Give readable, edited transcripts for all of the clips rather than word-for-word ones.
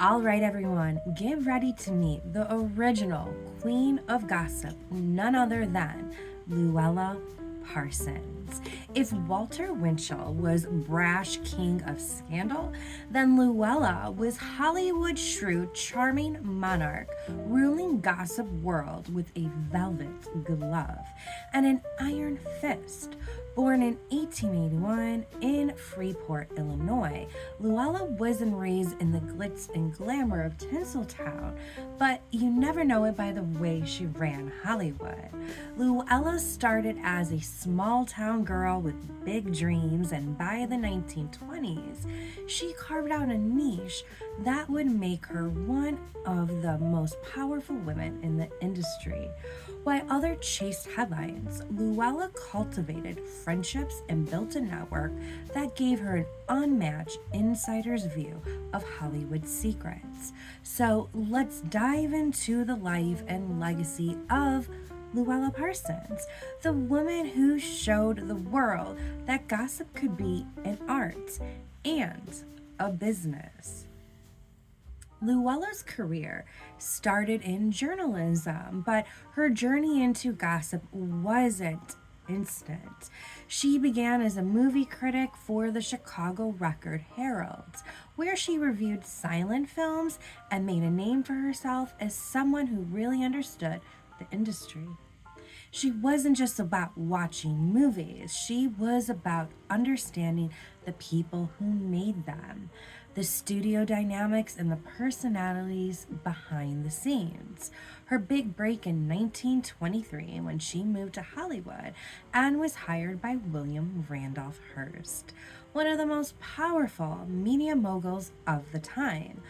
All right, everyone, get ready to meet the original queen of gossip, none other than Louella Parsons. If Walter Winchell was brash king of scandal, then Louella was Hollywood's shrewd, charming monarch, ruling gossip world with a velvet glove and an iron fist. Born in 1881 in Freeport, Illinois, Louella wasn't raised in the glitz and glamour of Tinseltown, but you never know it by the way she ran Hollywood. Louella started as a small town girl with big dreams, and by the 1920s, she carved out a niche that would make her one of the most powerful women in the industry. While others chased headlines, Louella cultivated friendships and built a network that gave her an unmatched insider's view of Hollywood secrets. So let's dive into the life and legacy of Louella Parsons, the woman who showed the world that gossip could be an art and a business. Louella's career started in journalism, but her journey into gossip wasn't instant. She began as a movie critic for the Chicago Record Herald, where she reviewed silent films and made a name for herself as someone who really understood the industry. She wasn't just about watching movies, she was about understanding the people who made them, the studio dynamics, and the personalities behind the scenes. Her big break in 1923 when she moved to Hollywood and was hired by William Randolph Hearst, one of the most powerful media moguls of the time.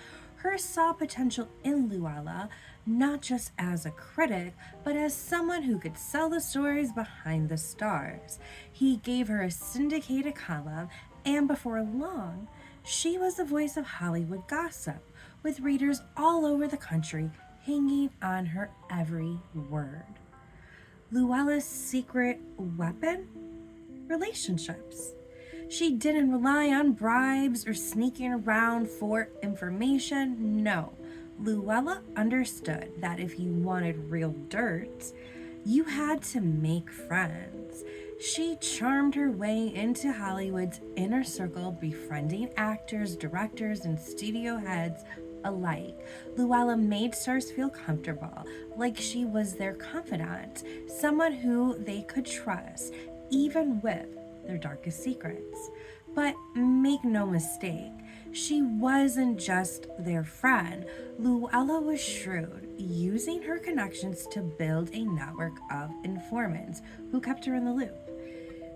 Hearst saw potential in Louella not just as a critic, but as someone who could sell the stories behind the stars. He gave her a syndicated column, and before long, she was the voice of Hollywood gossip, with readers all over the country hanging on her every word. Louella's secret weapon? Relationships. She didn't rely on bribes or sneaking around for information. No, Louella understood that if you wanted real dirt, you had to make friends. She charmed her way into Hollywood's inner circle, befriending actors, directors, and studio heads alike. Louella made stars feel comfortable, like she was their confidant, someone who they could trust, even with their darkest secrets. But make no mistake, she wasn't just their friend. Louella was shrewd, using her connections to build a network of informants who kept her in the loop.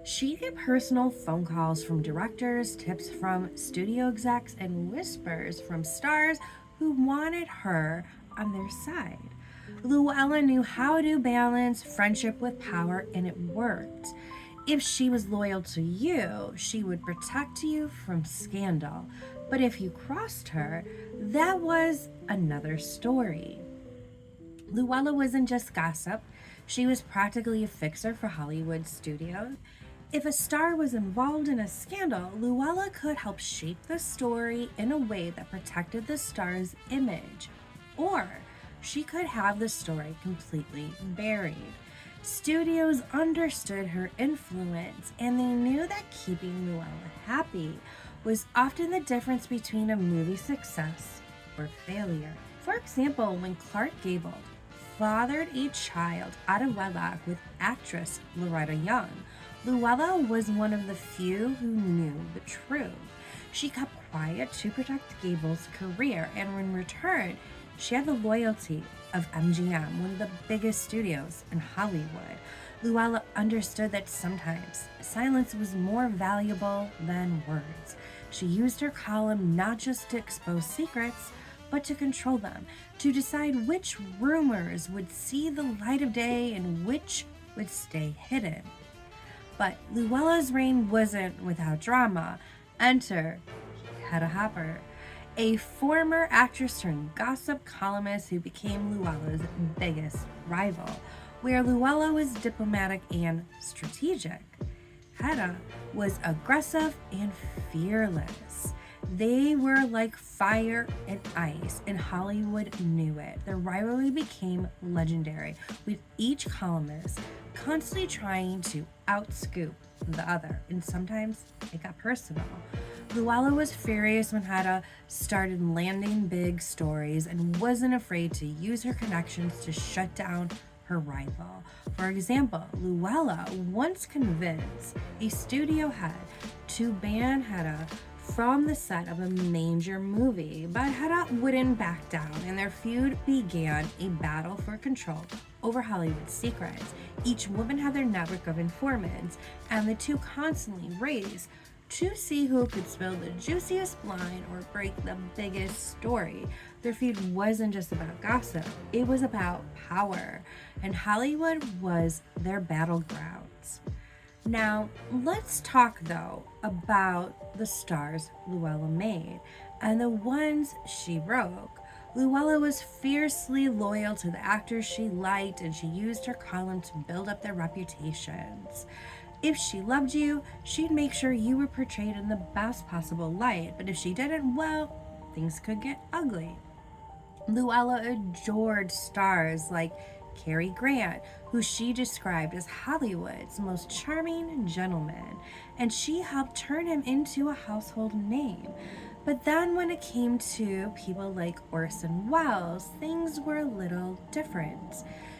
She get personal phone calls from directors, tips from studio execs, and whispers from stars who wanted her on their side. Louella knew how to balance friendship with power, and it worked. If she was loyal to you, she would protect you from scandal. But if you crossed her, that was another story. Louella wasn't just gossip, she was practically a fixer for Hollywood studios. If a star was involved in a scandal, Louella could help shape the story in a way that protected the star's image, or she could have the story completely buried. Studios understood her influence, and they knew that keeping Louella happy was often the difference between a movie success or failure. For example, when Clark Gable fathered a child out of wedlock with actress Loretta Young, Louella was one of the few who knew the truth. She kept quiet to protect Gable's career, and in return, she had the loyalty of MGM, one of the biggest studios in Hollywood. Louella understood that sometimes silence was more valuable than words. She used her column not just to expose secrets, but to control them, to decide which rumors would see the light of day and which would stay hidden. But Louella's reign wasn't without drama. Enter Hedda Hopper, a former actress turned gossip columnist who became Louella's biggest rival. Where Louella was diplomatic and strategic, Hedda was aggressive and fearless. They were like fire and ice, and Hollywood knew it. Their rivalry became legendary, with each columnist constantly trying to outscoop the other, and sometimes it got personal. Louella was furious when Hedda started landing big stories and wasn't afraid to use her connections to shut down her rival. For example, Louella once convinced a studio head to ban Hedda from the set of a major movie, but Hedda wouldn't back down, and their feud began a battle for control over Hollywood's secrets. Each woman had their network of informants, and the two constantly raced to see who could spill the juiciest line or break the biggest story. Their feud wasn't just about gossip, it was about power, and Hollywood was their battlegrounds. Now, let's talk though about the stars Louella made and the ones she broke. Louella was fiercely loyal to the actors she liked, and she used her column to build up their reputations. If she loved you, she'd make sure you were portrayed in the best possible light, but if she didn't, well, things could get ugly. Louella adored stars like Cary Grant, who she described as Hollywood's most charming gentleman, and she helped turn him into a household name. But then when it came to people like Orson Welles, things were a little different.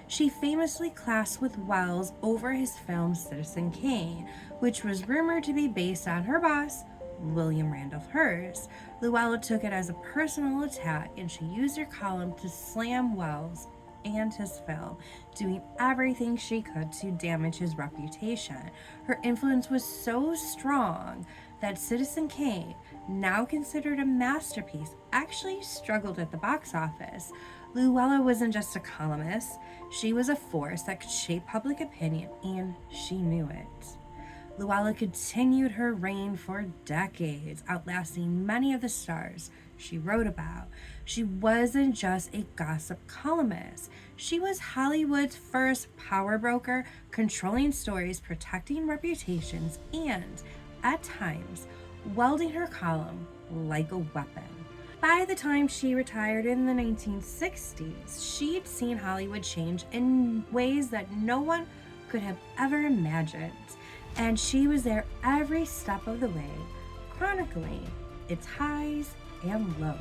She famously clashed with Welles over his film Citizen Kane, which was rumored to be based on her boss, William Randolph Hearst. Louella took it as a personal attack, and she used her column to slam Welles and his film, doing everything she could to damage his reputation. Her influence was so strong that Citizen Kane, now considered a masterpiece, actually struggled at the box office. Louella wasn't just a columnist, she was a force that could shape public opinion, and she knew it. Louella continued her reign for decades, outlasting many of the stars she wrote about. She wasn't just a gossip columnist. She was Hollywood's first power broker, controlling stories, protecting reputations, and, at times, wielding her column like a weapon. By the time she retired in the 1960s, she'd seen Hollywood change in ways that no one could have ever imagined, and she was there every step of the way, chronicling its highs and lows.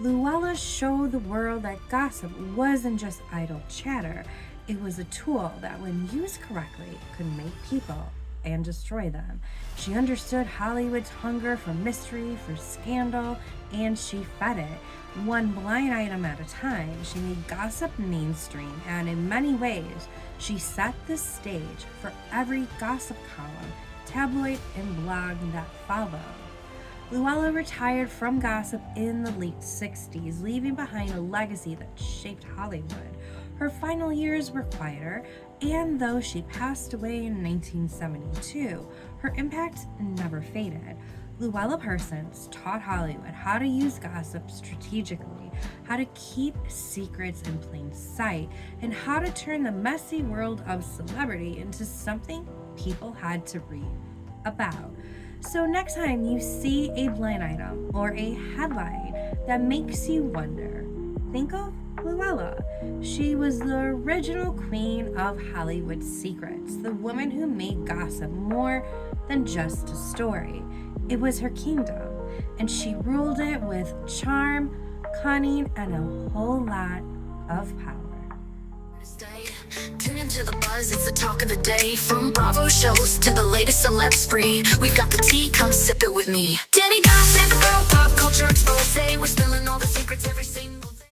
Louella showed the world that gossip wasn't just idle chatter. It was a tool that, when used correctly, could make people and destroy them. She understood Hollywood's hunger for mystery, for scandal, and she fed it. One blind item at a time, she made gossip mainstream, and in many ways, she set the stage for every gossip column, tabloid, and blog that followed. Louella retired from gossip in the late 60s, leaving behind a legacy that shaped Hollywood. Her final years were quieter, and though she passed away in 1972, her impact never faded. Louella Parsons taught Hollywood how to use gossip strategically, how to keep secrets in plain sight, and how to turn the messy world of celebrity into something people had to read about. So next time you see a blind item or a headline that makes you wonder, think of Louella. She was the original queen of Hollywood secrets, the woman who made gossip more than just a story. It was her kingdom, and she ruled it with charm, cunning, and a whole lot of power. Tune into the buzz, it's the talk of the day. From Bravo shows to the latest celeb spree, we've got the tea, come sip it with me. Dani Gossip Girl, pop culture expose, we're spilling all the